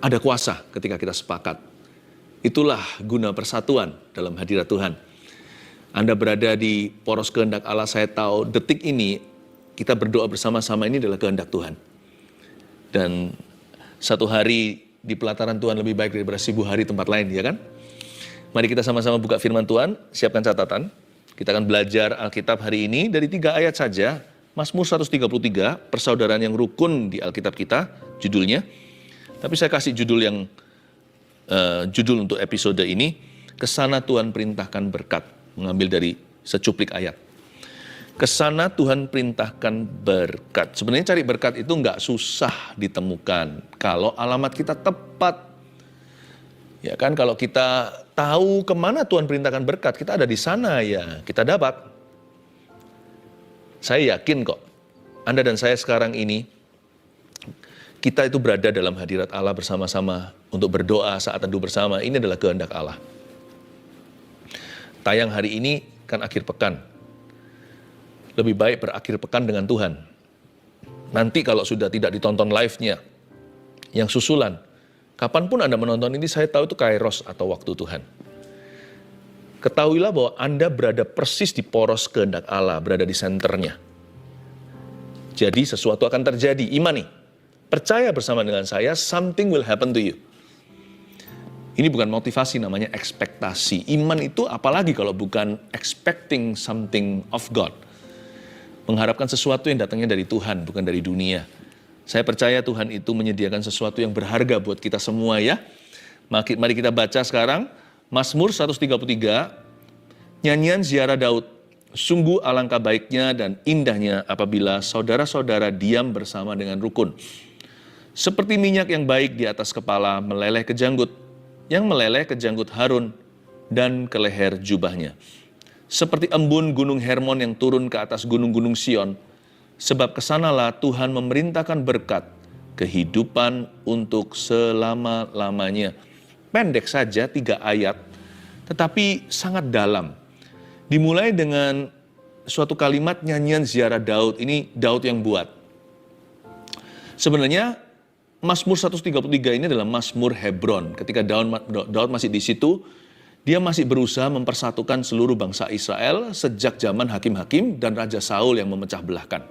ada kuasa ketika kita sepakat. Itulah guna persatuan dalam hadirat Tuhan. Anda berada di poros kehendak Allah, saya tahu detik ini kita berdoa bersama-sama ini adalah kehendak Tuhan. Dan satu hari di pelataran Tuhan lebih baik daripada 1000 hari tempat lain, ya kan? Mari kita sama-sama buka firman Tuhan, siapkan catatan. Kita akan belajar Alkitab hari ini dari 3 ayat saja. Mazmur 133, persaudaraan yang rukun di Alkitab kita, judulnya. Tapi saya kasih judul untuk episode ini, Kesana Tuhan perintahkan berkat, mengambil dari secuplik ayat. Kesana Tuhan perintahkan berkat. Sebenarnya cari berkat itu nggak susah ditemukan kalau alamat kita tepat. Ya kan, kalau kita tahu kemana Tuhan perintahkan berkat, kita ada di sana ya, kita dapat. Saya yakin kok, Anda dan saya sekarang ini, kita itu berada dalam hadirat Allah bersama-sama untuk berdoa saat teduh bersama. Ini adalah kehendak Allah. Tayang hari ini kan akhir pekan. Lebih baik berakhir pekan dengan Tuhan. Nanti kalau sudah tidak ditonton live-nya, yang susulan, kapanpun Anda menonton ini, saya tahu itu kairos atau waktu Tuhan. Ketahuilah bahwa Anda berada persis di poros kehendak Allah, berada di senternya. Jadi sesuatu akan terjadi, imani. Percaya bersama dengan saya, something will happen to you. Ini bukan motivasi, namanya ekspektasi. Iman itu apalagi kalau bukan expecting something of God. Mengharapkan sesuatu yang datangnya dari Tuhan, bukan dari dunia. Saya percaya Tuhan itu menyediakan sesuatu yang berharga buat kita semua ya. Mari kita baca sekarang, Mazmur 133, nyanyian ziarah Daud. Sungguh alangkah baiknya dan indahnya apabila saudara-saudara diam bersama dengan rukun. Seperti minyak yang baik di atas kepala meleleh ke janggut, yang meleleh ke janggut Harun dan ke leher jubahnya. Seperti embun gunung Hermon yang turun ke atas gunung-gunung Sion, sebab kesanalah Tuhan memerintahkan berkat, kehidupan untuk selama-lamanya. Pendek saja 3 ayat, tetapi sangat dalam. Dimulai dengan suatu kalimat nyanyian ziarah Daud, ini Daud yang buat. Sebenarnya Mazmur 133 ini adalah Mazmur Hebron. Ketika Daud masih di situ, dia masih berusaha mempersatukan seluruh bangsa Israel sejak zaman hakim-hakim dan Raja Saul yang memecah belahkan.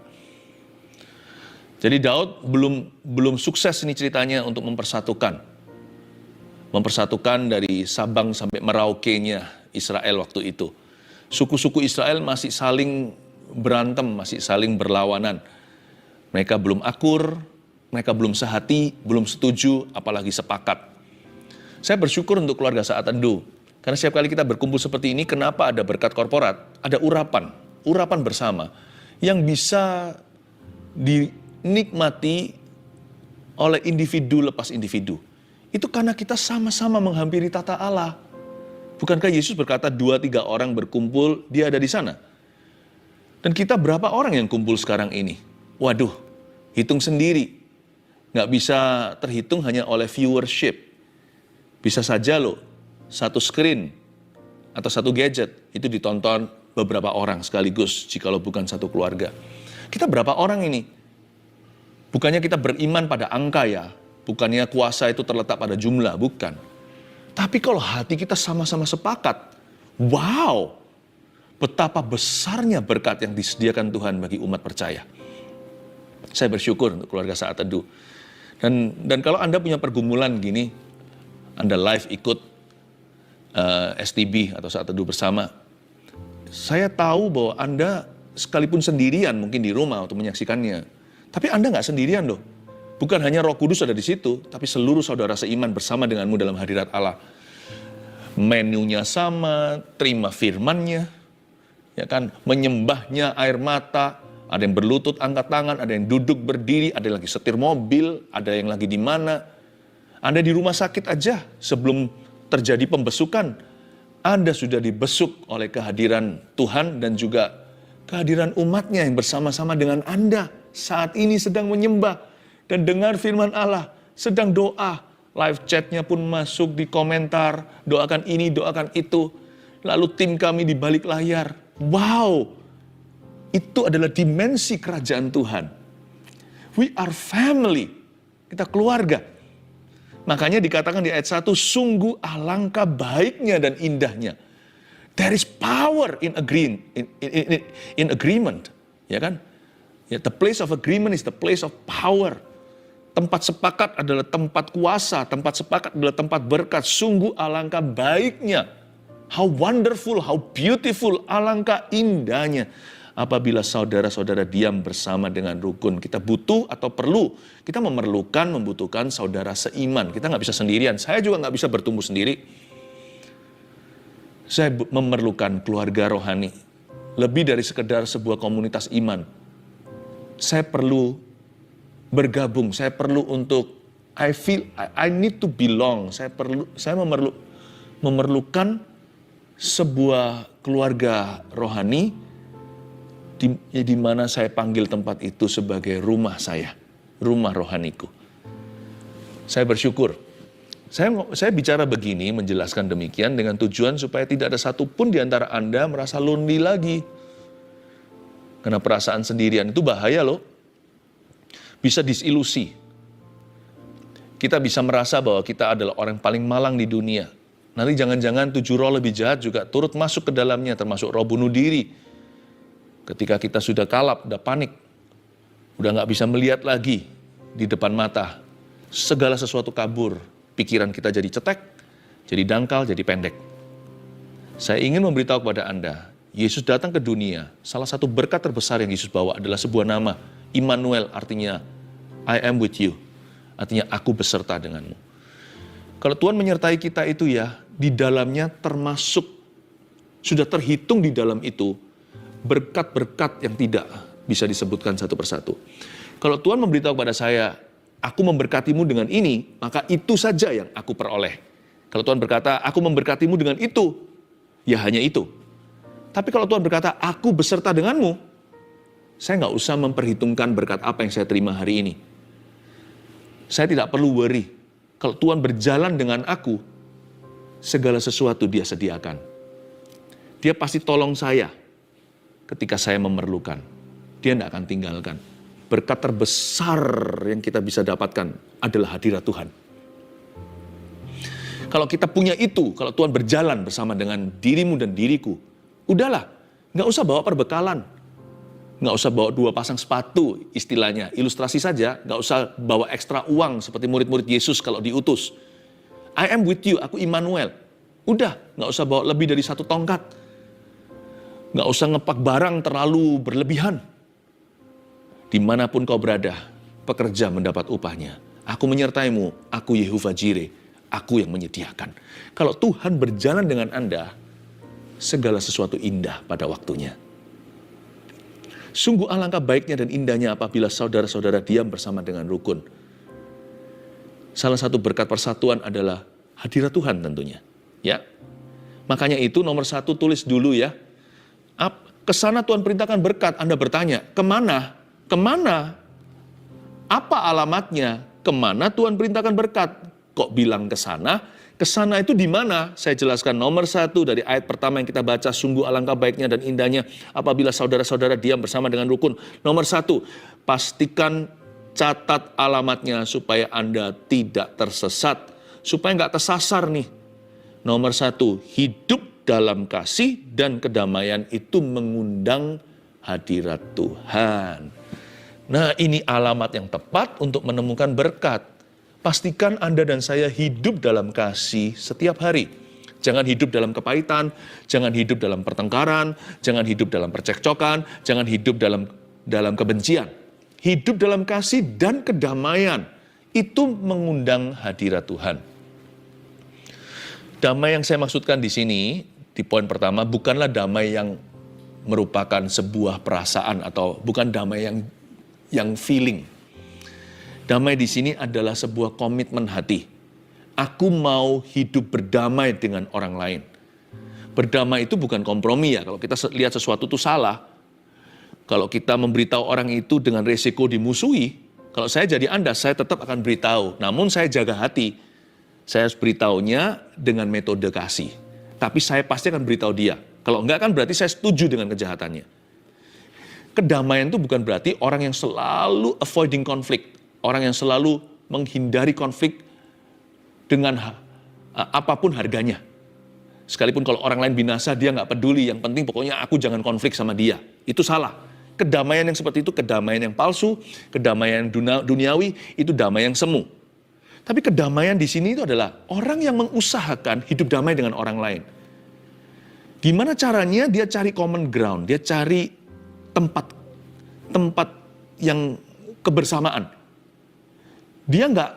Jadi Daud belum sukses ini ceritanya untuk mempersatukan dari Sabang sampai Merauke-nya Israel waktu itu. Suku-suku Israel masih saling berantem, masih saling berlawanan. Mereka belum akur, mereka belum sehati, belum setuju, apalagi sepakat. Saya bersyukur untuk keluarga saat teduh. Karena setiap kali kita berkumpul seperti ini, kenapa ada berkat korporat? Ada urapan bersama yang bisa dinikmati oleh individu lepas individu. Itu karena kita sama-sama menghampiri tata Allah. Bukankah Yesus berkata 2-3 orang berkumpul, dia ada di sana? Dan kita berapa orang yang kumpul sekarang ini? Waduh, hitung sendiri. Nggak bisa terhitung hanya oleh viewership. Bisa saja loh, satu screen atau satu gadget itu ditonton beberapa orang sekaligus jikalau bukan satu keluarga. Kita berapa orang ini? Bukannya kita beriman pada angka ya, bukannya kuasa itu terletak pada jumlah, bukan. Tapi kalau hati kita sama-sama sepakat, wow, betapa besarnya berkat yang disediakan Tuhan bagi umat percaya. Saya bersyukur untuk keluarga saat teduh. Dan kalau Anda punya pergumulan gini, Anda live ikut STB atau saat teduh bersama, saya tahu bahwa Anda sekalipun sendirian mungkin di rumah untuk menyaksikannya, tapi Anda nggak sendirian loh. Bukan hanya Roh Kudus ada di situ, tapi seluruh saudara seiman bersama denganmu dalam hadirat Allah. Menunya sama, terima firman-Nya, ya kan, menyembahnya air mata, ada yang berlutut angkat tangan, ada yang duduk berdiri, ada yang lagi setir mobil, ada yang lagi di mana. Anda di rumah sakit aja sebelum terjadi pembesukan, Anda sudah dibesuk oleh kehadiran Tuhan dan juga kehadiran umatnya yang bersama-sama dengan Anda saat ini sedang menyembah dan dengar firman Allah, sedang doa. Live chatnya pun masuk di komentar, doakan ini, doakan itu. Lalu tim kami di balik layar. Wow, itu adalah dimensi kerajaan Tuhan. We are family, kita keluarga. Makanya dikatakan di ayat 1, sungguh alangkah baiknya dan indahnya. There is power in agreement, ya kan? Ya, the place of agreement is the place of power. Tempat sepakat adalah tempat kuasa, tempat sepakat adalah tempat berkat. Sungguh alangkah baiknya. How wonderful, how beautiful, alangkah indahnya. Apabila saudara-saudara diam bersama dengan rukun. Kita butuh atau perlu, kita membutuhkan saudara seiman. Kita nggak bisa sendirian, saya juga nggak bisa bertumbuh sendiri. Saya memerlukan keluarga rohani. Lebih dari sekedar sebuah komunitas iman. Saya perlu bergabung, saya perlu untuk I need to belong. Saya memerlukan sebuah keluarga rohani di mana saya panggil tempat itu sebagai rumah saya, rumah rohaniku. Saya bersyukur. Saya bicara begini, menjelaskan demikian dengan tujuan supaya tidak ada satupun di antara Anda merasa lonely lagi. Karena perasaan sendirian itu bahaya loh. Bisa disilusi. Kita bisa merasa bahwa kita adalah orang paling malang di dunia. Nanti jangan-jangan 7 roh lebih jahat juga turut masuk ke dalamnya, termasuk roh bunuh diri. Ketika kita sudah kalap, udah panik, udah nggak bisa melihat lagi di depan mata, segala sesuatu kabur, pikiran kita jadi cetek, jadi dangkal, jadi pendek. Saya ingin memberitahu kepada Anda, Yesus datang ke dunia, salah satu berkat terbesar yang Yesus bawa adalah sebuah nama, Immanuel, artinya I am with you, artinya aku beserta denganmu. Kalau Tuhan menyertai kita itu ya, di dalamnya termasuk, sudah terhitung di dalam itu, berkat-berkat yang tidak bisa disebutkan satu persatu. Kalau Tuhan memberitahu kepada saya, aku memberkatimu dengan ini, maka itu saja yang aku peroleh. Kalau Tuhan berkata, aku memberkatimu dengan itu, ya hanya itu. Tapi kalau Tuhan berkata, aku beserta denganmu, saya nggak usah memperhitungkan berkat apa yang saya terima hari ini. Saya tidak perlu worry. Kalau Tuhan berjalan dengan aku, segala sesuatu Dia sediakan. Dia pasti tolong saya ketika saya memerlukan. Dia tidak akan tinggalkan. Berkat terbesar yang kita bisa dapatkan adalah hadirat Tuhan. Kalau kita punya itu, kalau Tuhan berjalan bersama dengan dirimu dan diriku, udahlah, nggak usah bawa perbekalan. Nggak usah bawa 2 pasang sepatu, istilahnya. Ilustrasi saja, nggak usah bawa ekstra uang seperti murid-murid Yesus kalau diutus. I am with you, aku Immanuel. Udah, nggak usah bawa lebih dari 1 tongkat. Nggak usah ngepak barang terlalu berlebihan. Dimanapun kau berada, pekerja mendapat upahnya. Aku menyertaimu, aku Yehovah Jireh, aku yang menyediakan. Kalau Tuhan berjalan dengan Anda, segala sesuatu indah pada waktunya. Sungguh alangkah baiknya dan indahnya apabila saudara-saudara diam bersama dengan rukun. Salah satu berkat persatuan adalah hadirat Tuhan tentunya. Ya, makanya itu nomor 1 tulis dulu ya. Kesana Tuhan perintahkan berkat, Anda bertanya, kemana? Kemana? Apa alamatnya? Kemana Tuhan perintahkan berkat? Kok bilang ke sana? Kesana itu di mana? Saya jelaskan nomor 1 dari ayat pertama yang kita baca, sungguh alangkah baiknya dan indahnya apabila saudara-saudara diam bersama dengan rukun. Nomor 1, pastikan catat alamatnya supaya Anda tidak tersesat, supaya nggak tersasar nih. Nomor 1, hidup dalam kasih dan kedamaian itu mengundang hadirat Tuhan. Nah, ini alamat yang tepat untuk menemukan berkat. Pastikan Anda dan saya hidup dalam kasih setiap hari. Jangan hidup dalam kepahitan, jangan hidup dalam pertengkaran, jangan hidup dalam percekcokan, jangan hidup dalam kebencian. Hidup dalam kasih dan kedamaian itu mengundang hadirat Tuhan. Damai yang saya maksudkan di sini, di poin pertama, bukanlah damai yang merupakan sebuah perasaan atau bukan damai yang feeling. Damai di sini adalah sebuah komitmen hati. Aku mau hidup berdamai dengan orang lain. Berdamai itu bukan kompromi ya. Kalau kita lihat sesuatu itu salah, kalau kita memberitahu orang itu dengan resiko dimusuhi, kalau saya jadi Anda, saya tetap akan beritahu. Namun saya jaga hati. Saya harus beritahunya dengan metode kasih. Tapi saya pasti akan beritahu dia. Kalau enggak kan berarti saya setuju dengan kejahatannya. Kedamaian itu bukan berarti orang yang selalu avoiding konflik. Orang yang selalu menghindari konflik dengan apapun harganya. Sekalipun kalau orang lain binasa, dia nggak peduli. Yang penting pokoknya aku jangan konflik sama dia. Itu salah. Kedamaian yang seperti itu, kedamaian yang palsu, kedamaian duniawi, itu damai yang semu. Tapi kedamaian di sini itu adalah orang yang mengusahakan hidup damai dengan orang lain. Gimana caranya? Dia cari common ground, dia cari tempat yang kebersamaan. Dia nggak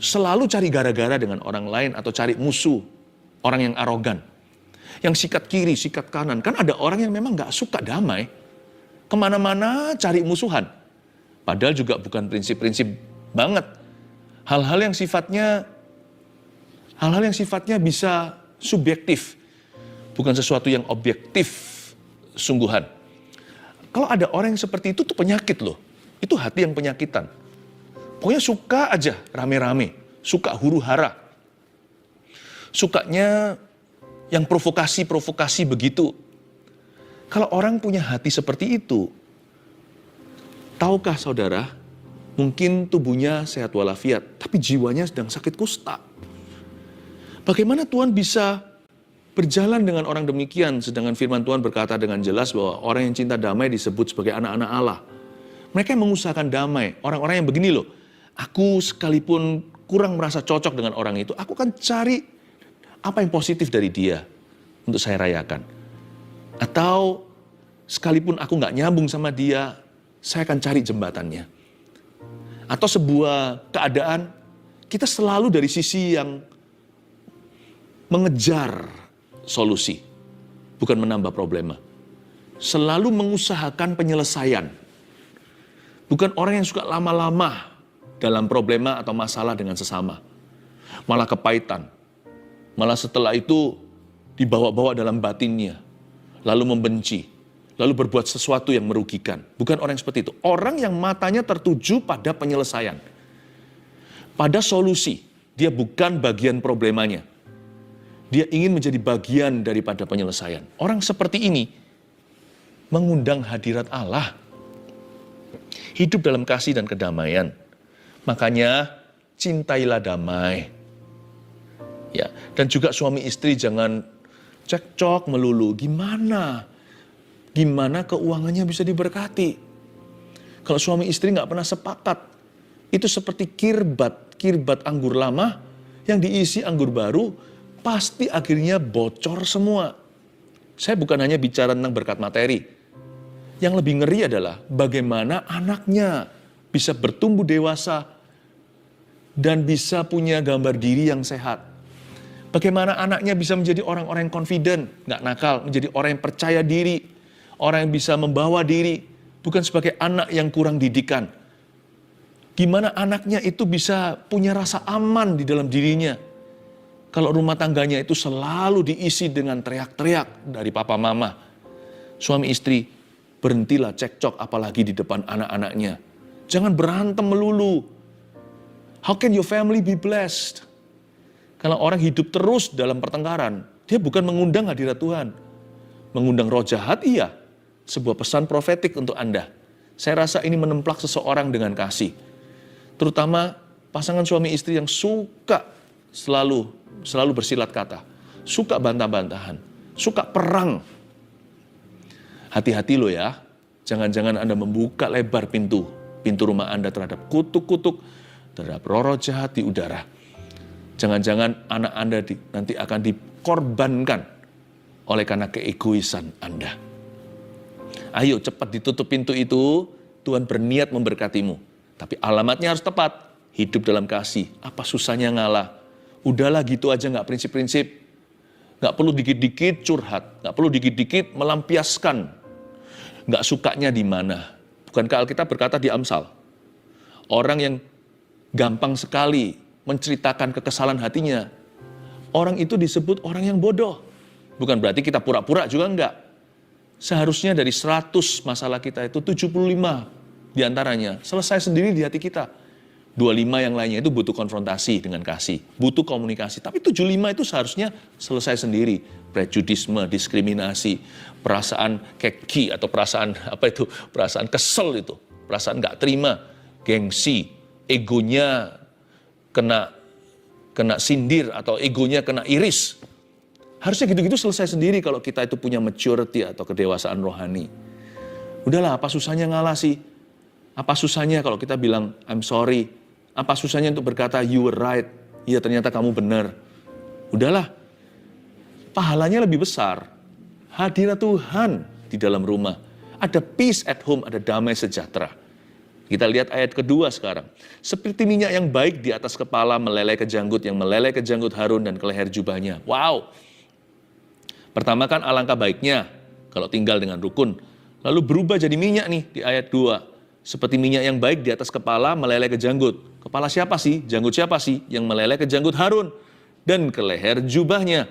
selalu cari gara-gara dengan orang lain atau cari musuh, orang yang arogan, yang sikat kiri, sikat kanan. Kan ada orang yang memang nggak suka damai, kemana-mana cari musuhan. Padahal juga bukan prinsip-prinsip banget. Hal-hal yang sifatnya bisa subjektif, bukan sesuatu yang objektif sungguhan. Kalau ada orang yang seperti itu tuh penyakit loh. Itu hati yang penyakitan. Pokoknya suka aja rame-rame, suka huru-hara. Sukanya yang provokasi-provokasi begitu. Kalau orang punya hati seperti itu, tahukah saudara, mungkin tubuhnya sehat walafiat, tapi jiwanya sedang sakit kusta. Bagaimana Tuhan bisa berjalan dengan orang demikian, sedangkan firman Tuhan berkata dengan jelas bahwa orang yang cinta damai disebut sebagai anak-anak Allah. Mereka yang mengusahakan damai, orang-orang yang begini loh, aku sekalipun kurang merasa cocok dengan orang itu, aku akan cari apa yang positif dari dia untuk saya rayakan. Atau sekalipun aku nggak nyambung sama dia, saya akan cari jembatannya. Atau sebuah keadaan, kita selalu dari sisi yang mengejar solusi, bukan menambah problema. Selalu mengusahakan penyelesaian. Bukan orang yang suka lama-lama dalam problema atau masalah dengan sesama. Malah kepahitan. Malah setelah itu dibawa-bawa dalam batinnya. Lalu membenci. Lalu berbuat sesuatu yang merugikan. Bukan orang yang seperti itu. Orang yang matanya tertuju pada penyelesaian. Pada solusi. Dia bukan bagian problemanya. Dia ingin menjadi bagian daripada penyelesaian. Orang seperti ini mengundang hadirat Allah. Hidup dalam kasih dan kedamaian. Makanya cintailah damai. Ya, dan juga suami istri jangan cekcok melulu. Gimana keuangannya bisa diberkati? Kalau suami istri nggak pernah sepakat, itu seperti kirbat anggur lama yang diisi anggur baru, pasti akhirnya bocor semua. Saya bukan hanya bicara tentang berkat materi. Yang lebih ngeri adalah bagaimana anaknya bisa bertumbuh dewasa dan bisa punya gambar diri yang sehat. Bagaimana anaknya bisa menjadi orang-orang yang confident, nggak nakal, menjadi orang yang percaya diri, orang yang bisa membawa diri, bukan sebagai anak yang kurang didikan. Gimana anaknya itu bisa punya rasa aman di dalam dirinya. Kalau rumah tangganya itu selalu diisi dengan teriak-teriak dari papa mama. Suami istri, berhentilah cekcok apalagi di depan anak-anaknya. Jangan berantem melulu. How can your family be blessed? Kalau orang hidup terus dalam pertengkaran, dia bukan mengundang hadirat Tuhan. Mengundang roh jahat, iya. Sebuah pesan profetik untuk Anda. Saya rasa ini menemplak seseorang dengan kasih. Terutama pasangan suami istri yang suka selalu bersilat kata, suka bantah-bantahan, suka perang. Hati-hati loh ya, jangan-jangan Anda membuka lebar pintu rumah Anda terhadap kutuk-kutuk, terhadap roh jahat di udara. Jangan-jangan anak Anda nanti akan dikorbankan oleh karena keegoisan Anda. Ayo cepat ditutup pintu itu, Tuhan berniat memberkatimu. Tapi alamatnya harus tepat, hidup dalam kasih. Apa susahnya ngalah? Udahlah gitu aja, nggak prinsip-prinsip. Nggak perlu dikit-dikit curhat, nggak perlu dikit-dikit melampiaskan. Nggak sukanya di mana. Bukankah Alkitab berkata di Amsal, orang yang gampang sekali menceritakan kekesalan hatinya, orang itu disebut orang yang bodoh. Bukan berarti kita pura-pura juga enggak. Seharusnya dari 100 masalah kita itu 75 diantaranya selesai sendiri di hati kita. 25 yang lainnya itu butuh konfrontasi dengan kasih, butuh komunikasi. Tapi 75 itu seharusnya selesai sendiri. Prejudisme, diskriminasi, perasaan keki atau perasaan perasaan kesel itu, perasaan nggak terima, gengsi, egonya kena kena sindir atau egonya kena iris. Harusnya gitu-gitu selesai sendiri kalau kita itu punya maturity atau kedewasaan rohani. Udahlah, apa susahnya ngalah sih? Apa susahnya kalau kita bilang I'm sorry? Apa susahnya untuk berkata you were right? Iya, ternyata kamu benar. Udahlah. Pahalanya lebih besar. Hadirat Tuhan di dalam rumah. Ada peace at home, ada damai sejahtera. Kita lihat ayat kedua sekarang. Seperti minyak yang baik di atas kepala meleleh ke janggut, yang meleleh ke janggut Harun dan ke leher jubahnya. Wow. Pertama kan alangkah baiknya kalau tinggal dengan rukun. Lalu berubah jadi minyak nih di ayat 2. Seperti minyak yang baik di atas kepala meleleh ke janggut. Kepala siapa sih? Janggut siapa sih? Yang meleleh ke janggut Harun dan ke leher jubahnya.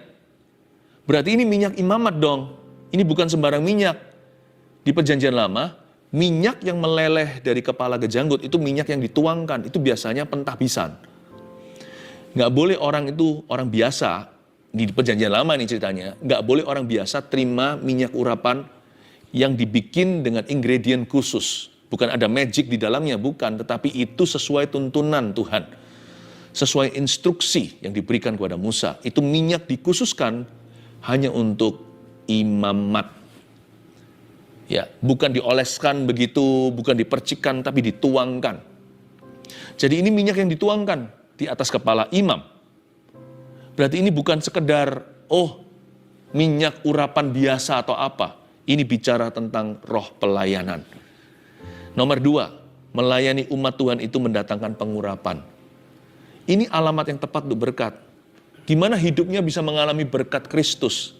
Berarti ini minyak imamat dong. Ini bukan sembarang minyak. Di perjanjian lama, minyak yang meleleh dari kepala ke janggut itu minyak yang dituangkan. Itu biasanya pentahbisan. Nggak boleh orang itu, orang biasa, di perjanjian lama nih ceritanya, nggak boleh orang biasa terima minyak urapan yang dibikin dengan ingredient khusus. Bukan ada magic di dalamnya, bukan. Tetapi itu sesuai tuntunan Tuhan. Sesuai instruksi yang diberikan kepada Musa. Itu minyak dikhususkan hanya untuk imamat. Ya, bukan dioleskan begitu, bukan dipercikkan, tapi dituangkan. Jadi ini minyak yang dituangkan di atas kepala imam. Berarti ini bukan sekedar, minyak urapan biasa atau apa. Ini bicara tentang roh pelayanan. Nomor 2, melayani umat Tuhan itu mendatangkan pengurapan. Ini alamat yang tepat untuk berkat. Gimana hidupnya bisa mengalami berkat Kristus?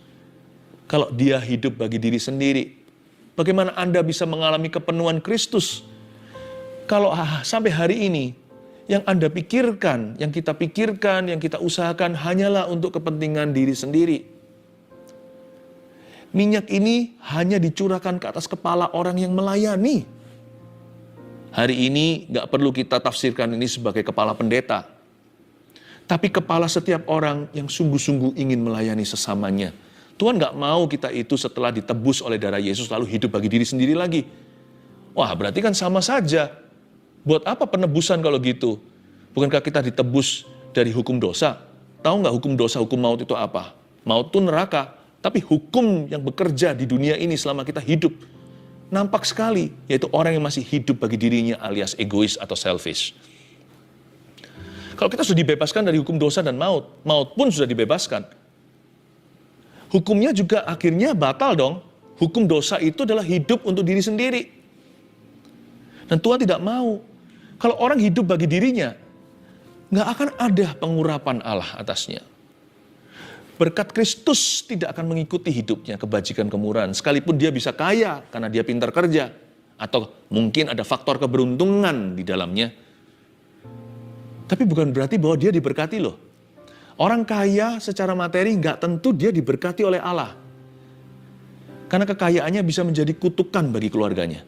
Kalau dia hidup bagi diri sendiri. Bagaimana Anda bisa mengalami kepenuhan Kristus? Kalau sampai hari ini, yang Anda pikirkan, yang kita usahakan hanyalah untuk kepentingan diri sendiri. Minyak ini hanya dicurahkan ke atas kepala orang yang melayani. Hari ini gak perlu kita tafsirkan ini sebagai kepala pendeta. Tapi kepala setiap orang yang sungguh-sungguh ingin melayani sesamanya. Tuhan gak mau kita itu setelah ditebus oleh darah Yesus lalu hidup bagi diri sendiri lagi. Wah, berarti kan sama saja. Buat apa penebusan kalau gitu? Bukankah kita ditebus dari hukum dosa? Tahu gak hukum dosa, hukum maut itu apa? Maut itu neraka. Tapi hukum yang bekerja di dunia ini selama kita hidup nampak sekali, yaitu orang yang masih hidup bagi dirinya alias egois atau selfish. Kalau kita sudah dibebaskan dari hukum dosa dan maut, maut pun sudah dibebaskan. Hukumnya juga akhirnya batal dong. Hukum dosa itu adalah hidup untuk diri sendiri. Dan Tuhan tidak mau. Kalau orang hidup bagi dirinya, nggak akan ada pengurapan Allah atasnya. Berkat Kristus tidak akan mengikuti hidupnya, kebajikan kemurahan. Sekalipun dia bisa kaya karena dia pintar kerja. Atau mungkin ada faktor keberuntungan di dalamnya. Tapi bukan berarti bahwa dia diberkati loh. Orang kaya secara materi nggak tentu dia diberkati oleh Allah. Karena kekayaannya bisa menjadi kutukan bagi keluarganya.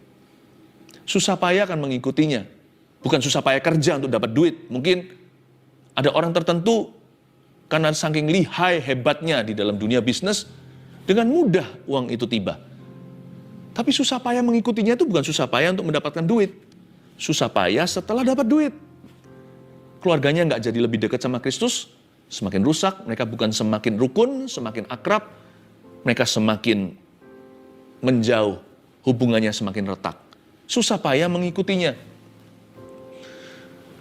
Susah payah akan mengikutinya. Bukan susah payah kerja untuk dapat duit. Mungkin ada orang tertentu karena saking lihai hebatnya di dalam dunia bisnis, dengan mudah uang itu tiba. Tapi susah payah mengikutinya itu bukan susah payah untuk mendapatkan duit. Susah payah setelah dapat duit. Keluarganya nggak jadi lebih dekat sama Kristus, semakin rusak, mereka bukan semakin rukun, semakin akrab, mereka semakin menjauh, hubungannya semakin retak. Susah payah mengikutinya.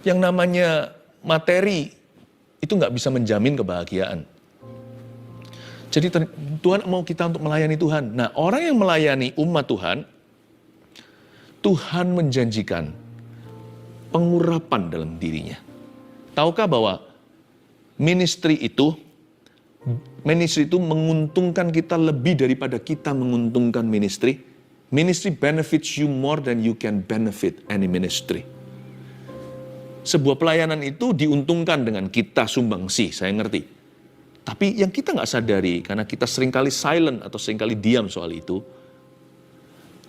Yang namanya materi, itu nggak bisa menjamin kebahagiaan. Jadi Tuhan mau kita untuk melayani Tuhan. Nah, orang yang melayani umat Tuhan, Tuhan menjanjikan pengurapan dalam dirinya. Tahukah bahwa ministry itu menguntungkan kita lebih daripada kita menguntungkan ministry? Ministry benefits you more than you can benefit any ministry. Sebuah pelayanan itu diuntungkan dengan kita sumbangsi, saya ngerti. Tapi yang kita nggak sadari, karena kita seringkali silent atau seringkali diam soal itu,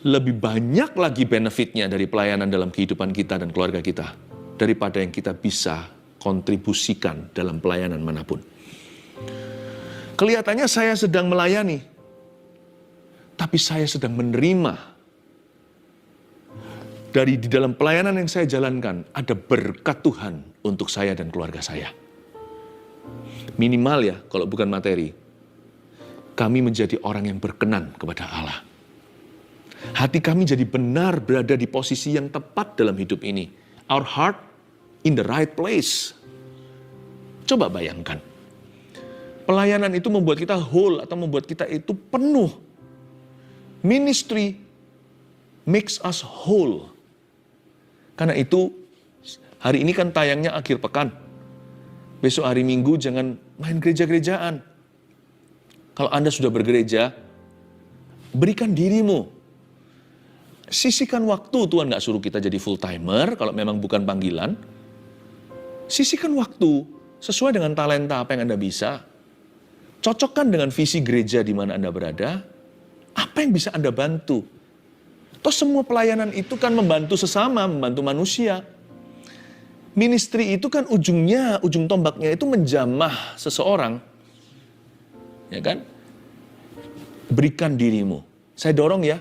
lebih banyak lagi benefitnya dari pelayanan dalam kehidupan kita dan keluarga kita, daripada yang kita bisa kontribusikan dalam pelayanan manapun. Kelihatannya saya sedang melayani, tapi saya sedang menerima. Di dalam pelayanan yang saya jalankan, ada berkat Tuhan untuk saya dan keluarga saya. Minimal ya, kalau bukan materi, kami menjadi orang yang berkenan kepada Allah. Hati kami jadi benar berada di posisi yang tepat dalam hidup ini. Our heart in the right place. Coba bayangkan. Pelayanan itu membuat kita whole atau membuat kita itu penuh. Ministry makes us whole. Karena itu, hari ini kan tayangnya akhir pekan. Besok hari Minggu jangan main gereja-gerejaan. Kalau Anda sudah bergereja, berikan dirimu. Sisihkan waktu, Tuhan gak suruh kita jadi full-timer kalau memang bukan panggilan. Sisihkan waktu sesuai dengan talenta apa yang Anda bisa. Cocokkan dengan visi gereja di mana Anda berada. Apa yang bisa Anda bantu? Toh semua pelayanan itu kan membantu sesama, membantu manusia. Ministry itu kan ujung tombaknya itu menjamah seseorang. Ya kan? Berikan dirimu. Saya dorong ya.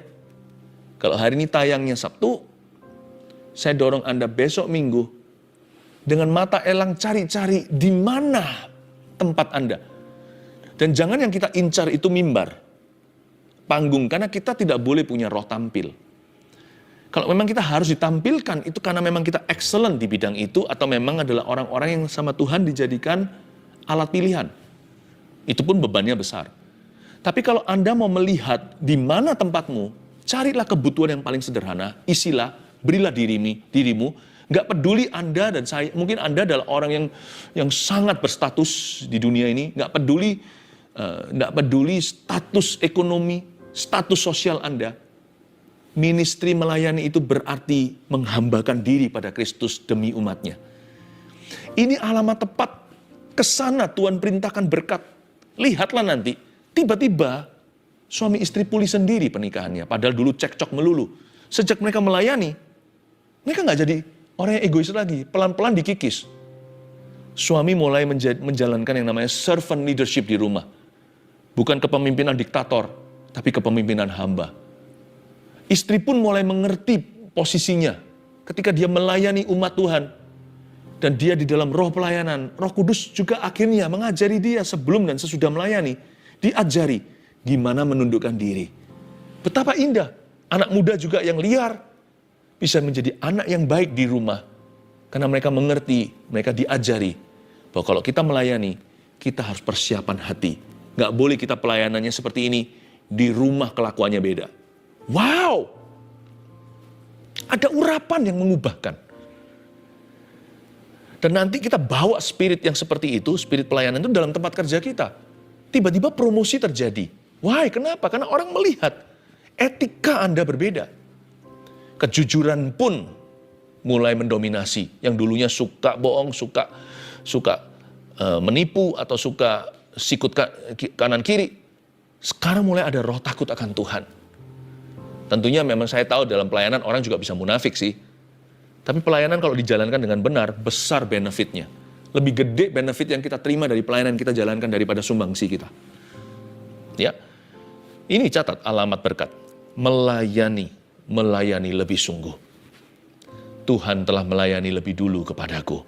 Kalau hari ini tayangnya Sabtu, saya dorong Anda besok Minggu dengan mata elang cari-cari di mana tempat Anda. Dan jangan yang kita incar itu mimbar, panggung, karena kita tidak boleh punya roh tampil. Kalau memang kita harus ditampilkan, itu karena memang kita excellent di bidang itu, atau memang adalah orang-orang yang sama Tuhan dijadikan alat pilihan. Itu pun bebannya besar. Tapi kalau Anda mau melihat di mana tempatmu, carilah kebutuhan yang paling sederhana, isilah, berilah dirimu. Nggak peduli Anda dan saya, mungkin Anda adalah orang yang sangat berstatus di dunia ini, nggak peduli status ekonomi, status sosial Anda. Ministry melayani itu berarti menghambakan diri pada Kristus demi umatnya. Ini alamat tepat, kesana Tuhan perintahkan berkat. Lihatlah nanti, tiba-tiba suami istri pulih sendiri pernikahannya, padahal dulu cekcok melulu. Sejak mereka melayani, mereka nggak jadi orang yang egois lagi, pelan-pelan dikikis. Suami mulai menjalankan yang namanya servant leadership di rumah. Bukan kepemimpinan diktator, tapi kepemimpinan hamba. Istri pun mulai mengerti posisinya ketika dia melayani umat Tuhan. Dan dia di dalam roh pelayanan, Roh Kudus juga akhirnya mengajari dia sebelum dan sesudah melayani. Diajari gimana menundukkan diri. Betapa indah, anak muda juga yang liar bisa menjadi anak yang baik di rumah. Karena mereka mengerti, mereka diajari bahwa kalau kita melayani, kita harus persiapan hati. Nggak boleh kita pelayanannya seperti ini, di rumah kelakuannya beda. Wow! Ada urapan yang mengubahkan. Dan nanti kita bawa spirit yang seperti itu, spirit pelayanan itu dalam tempat kerja kita. Tiba-tiba promosi terjadi. Why? Kenapa? Karena orang melihat etika Anda berbeda. Kejujuran pun mulai mendominasi. Yang dulunya suka bohong, suka menipu, atau suka sikut kanan kiri. Sekarang mulai ada roh takut akan Tuhan. Tentunya memang saya tahu dalam pelayanan orang juga bisa munafik sih. Tapi pelayanan kalau dijalankan dengan benar, besar benefitnya. Lebih gede benefit yang kita terima dari pelayanan kita jalankan daripada sumbangsi kita. Ya, ini catat alamat berkat. Melayani lebih sungguh. Tuhan telah melayani lebih dulu kepadaku.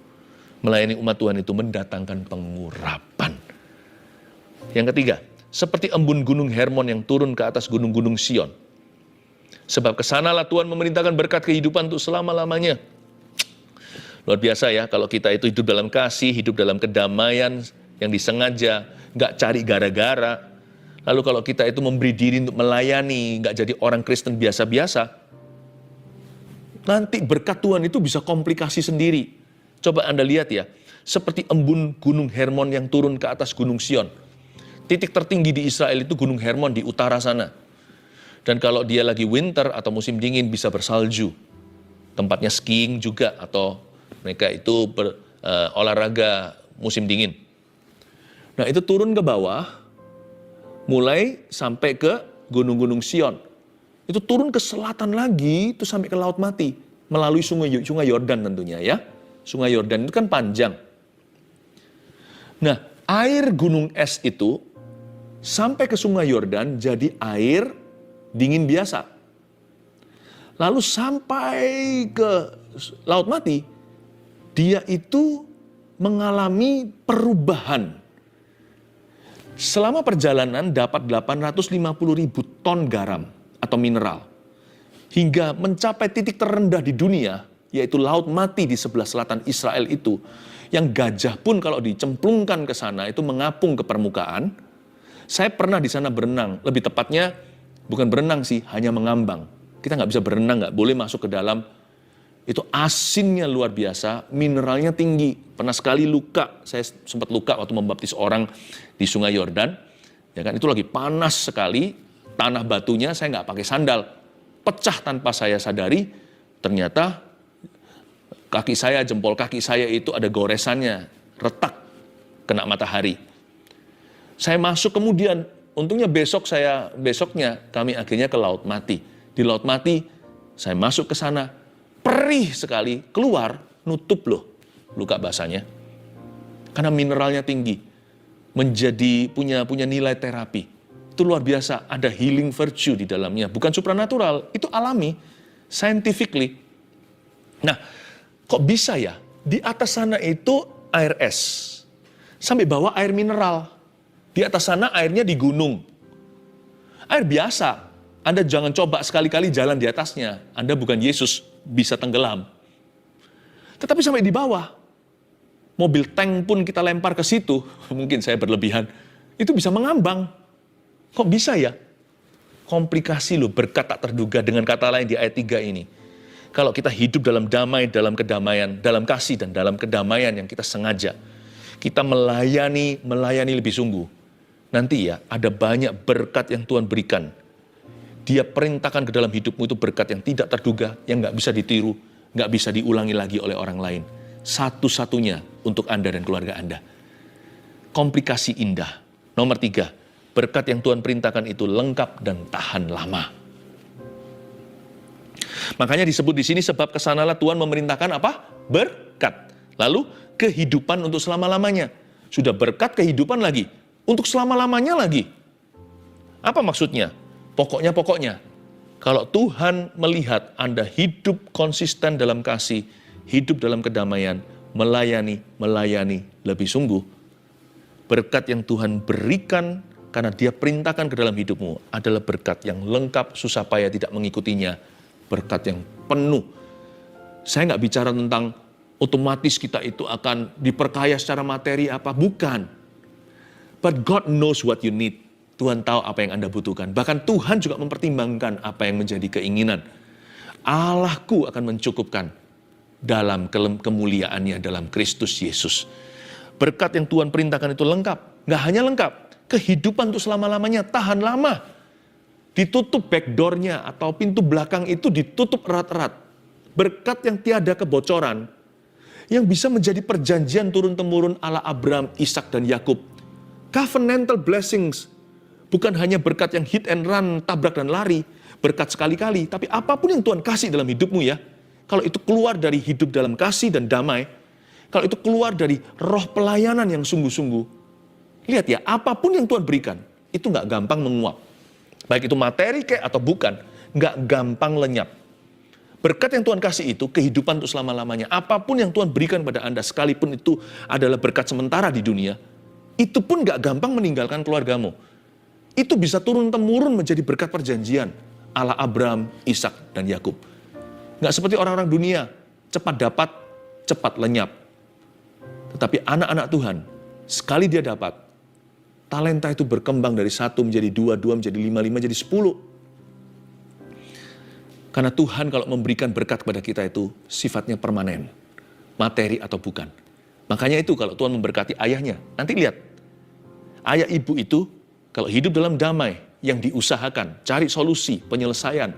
Melayani umat Tuhan itu mendatangkan pengurapan. Yang ketiga, seperti embun gunung Hermon yang turun ke atas gunung-gunung Sion. Sebab kesanalah Tuhan memerintahkan berkat kehidupan untuk selama-lamanya. Luar biasa ya, kalau kita itu hidup dalam kasih, hidup dalam kedamaian yang disengaja, nggak cari gara-gara. Lalu kalau kita itu memberi diri untuk melayani, nggak jadi orang Kristen biasa-biasa, nanti berkat Tuhan itu bisa komplikasi sendiri. Coba Anda lihat ya, seperti embun gunung Hermon yang turun ke atas gunung Sion. Titik tertinggi di Israel itu gunung Hermon di utara sana. Dan kalau dia lagi winter atau musim dingin bisa bersalju. Tempatnya skiing juga atau mereka itu olahraga musim dingin. Nah itu turun ke bawah, mulai sampai ke gunung-gunung Sion. Itu turun ke selatan lagi, itu sampai ke Laut Mati. Melalui sungai Yordan tentunya ya. Sungai Yordan itu kan panjang. Nah air gunung es itu sampai ke sungai Yordan jadi air dingin biasa. Lalu sampai ke Laut Mati, dia itu mengalami perubahan. Selama perjalanan dapat 850.000 ton garam atau mineral. Hingga mencapai titik terendah di dunia, yaitu Laut Mati di sebelah selatan Israel itu. Yang gajah pun kalau dicemplungkan ke sana itu mengapung ke permukaan. Saya pernah di sana berenang, lebih tepatnya bukan berenang sih, hanya mengambang. Kita nggak bisa berenang, nggak boleh masuk ke dalam. Itu asinnya luar biasa, mineralnya tinggi. Pernah sekali luka, saya sempat luka waktu membaptis orang di Sungai Yordan. Ya kan, itu lagi panas sekali, tanah batunya saya nggak pakai sandal. Pecah tanpa saya sadari, ternyata kaki saya, jempol kaki saya itu ada goresannya, retak, kena matahari. Saya masuk kemudian, untungnya besoknya kami akhirnya ke Laut Mati. Di Laut Mati, saya masuk ke sana, perih sekali, keluar, nutup loh luka basahnya. Karena mineralnya tinggi, menjadi punya nilai terapi. Itu luar biasa, ada healing virtue di dalamnya. Bukan supranatural, itu alami, scientifically. Nah, kok bisa ya? Di atas sana itu air es, sampai bawah air mineral. Di atas sana airnya di gunung. Air biasa, Anda jangan coba sekali-kali jalan di atasnya. Anda bukan Yesus, bisa tenggelam. Tetapi sampai di bawah, mobil tank pun kita lempar ke situ, mungkin saya berlebihan, itu bisa mengambang. Kok bisa ya? Komplikasi loh, berkat tak terduga. Dengan kata lain di ayat 3 ini. Kalau kita hidup dalam damai, dalam kedamaian, dalam kasih dan dalam kedamaian yang kita sengaja, kita melayani lebih sungguh. Nanti ya, ada banyak berkat yang Tuhan berikan. Dia perintahkan ke dalam hidupmu itu berkat yang tidak terduga, yang nggak bisa ditiru, nggak bisa diulangi lagi oleh orang lain. Satu-satunya untuk Anda dan keluarga Anda. Komplikasi indah. Nomor 3, berkat yang Tuhan perintahkan itu lengkap dan tahan lama. Makanya disebut di sini sebab kesanalah Tuhan memerintahkan apa? Berkat. Lalu kehidupan untuk selama-lamanya. Sudah berkat kehidupan lagi. Untuk selama-lamanya lagi. Apa maksudnya? Pokoknya. Kalau Tuhan melihat Anda hidup konsisten dalam kasih, hidup dalam kedamaian, melayani lebih sungguh. Berkat yang Tuhan berikan karena Dia perintahkan ke dalam hidupmu adalah berkat yang lengkap, susah payah tidak mengikutinya. Berkat yang penuh. Saya nggak bicara tentang otomatis kita itu akan diperkaya secara materi apa, bukan. But God knows what you need. Tuhan tahu apa yang Anda butuhkan. Bahkan Tuhan juga mempertimbangkan apa yang menjadi keinginan. Allahku akan mencukupkan dalam kemuliaannya dalam Kristus Yesus. Berkat yang Tuhan perintahkan itu lengkap. Nggak hanya lengkap, kehidupan untuk selama-lamanya, tahan lama. Ditutup backdoor-nya atau pintu belakang itu ditutup erat-erat. Berkat yang tiada kebocoran, yang bisa menjadi perjanjian turun-temurun ala Abraham, Ishak dan Yakub. Covenantal blessings, bukan hanya berkat yang hit and run, tabrak dan lari, berkat sekali-kali, tapi apapun yang Tuhan kasih dalam hidupmu ya, kalau itu keluar dari hidup dalam kasih dan damai, kalau itu keluar dari roh pelayanan yang sungguh-sungguh, lihat ya, apapun yang Tuhan berikan, itu nggak gampang menguap. Baik itu materi kayak atau bukan, nggak gampang lenyap. Berkat yang Tuhan kasih itu, kehidupan untuk selama-lamanya. Apapun yang Tuhan berikan pada Anda, sekalipun itu adalah berkat sementara di dunia, itu pun nggak gampang meninggalkan keluargamu. Itu bisa turun-temurun menjadi berkat perjanjian ala Abraham, Ishak, dan Yakub. Nggak seperti orang-orang dunia, cepat dapat, cepat lenyap. Tetapi anak-anak Tuhan, sekali dia dapat, talenta itu berkembang dari 1 menjadi 2, 2 menjadi 5, 5 menjadi 10. Karena Tuhan kalau memberikan berkat kepada kita itu sifatnya permanen, materi atau bukan. Makanya itu kalau Tuhan memberkati ayahnya, nanti lihat. Ayah ibu itu kalau hidup dalam damai yang diusahakan, cari solusi, penyelesaian,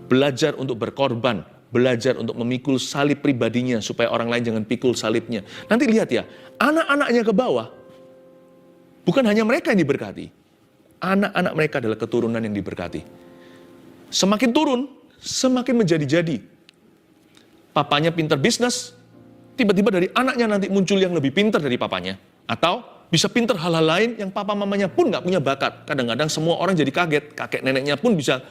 belajar untuk berkorban, belajar untuk memikul salib pribadinya supaya orang lain jangan pikul salibnya. Nanti lihat ya, anak-anaknya ke bawah, bukan hanya mereka yang diberkati, anak-anak mereka adalah keturunan yang diberkati. Semakin turun, semakin menjadi-jadi. Papanya pintar bisnis, tiba-tiba dari anaknya nanti muncul yang lebih pintar dari papanya. Atau bisa pintar hal-hal lain yang papa mamanya pun nggak punya bakat. Kadang-kadang semua orang jadi kaget, kakek neneknya pun bisa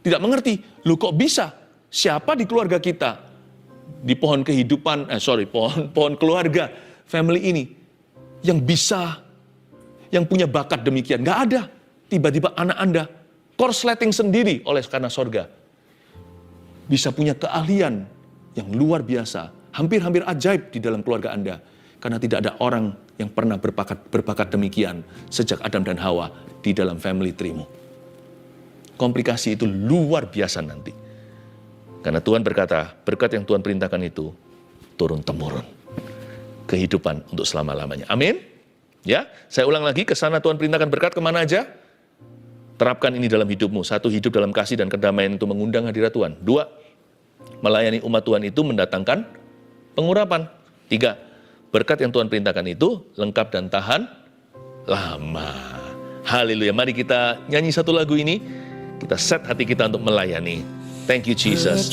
tidak mengerti. Loh kok bisa? Siapa di keluarga kita? Di pohon kehidupan, pohon keluarga family ini yang bisa, yang punya bakat demikian. Nggak ada. Tiba-tiba anak Anda korsleting sendiri oleh karena sorga. Bisa punya keahlian yang luar biasa, hampir-hampir ajaib di dalam keluarga Anda. Karena tidak ada orang yang pernah berbakat demikian sejak Adam dan Hawa di dalam family tree-mu. Komplikasi itu luar biasa nanti. Karena Tuhan berkata, berkat yang Tuhan perintahkan itu turun-temurun. Kehidupan untuk selama-lamanya. Amin. Ya, saya ulang lagi, ke sana Tuhan perintahkan berkat kemana aja? Terapkan ini dalam hidupmu. 1, hidup dalam kasih dan kedamaian itu mengundang hadirat Tuhan. 2, melayani umat Tuhan itu mendatangkan pengurapan. 3, berkat yang Tuhan perintahkan itu lengkap dan tahan lama. Haleluya. Mari kita nyanyi satu lagu ini. Kita set hati kita untuk melayani. Thank you Jesus.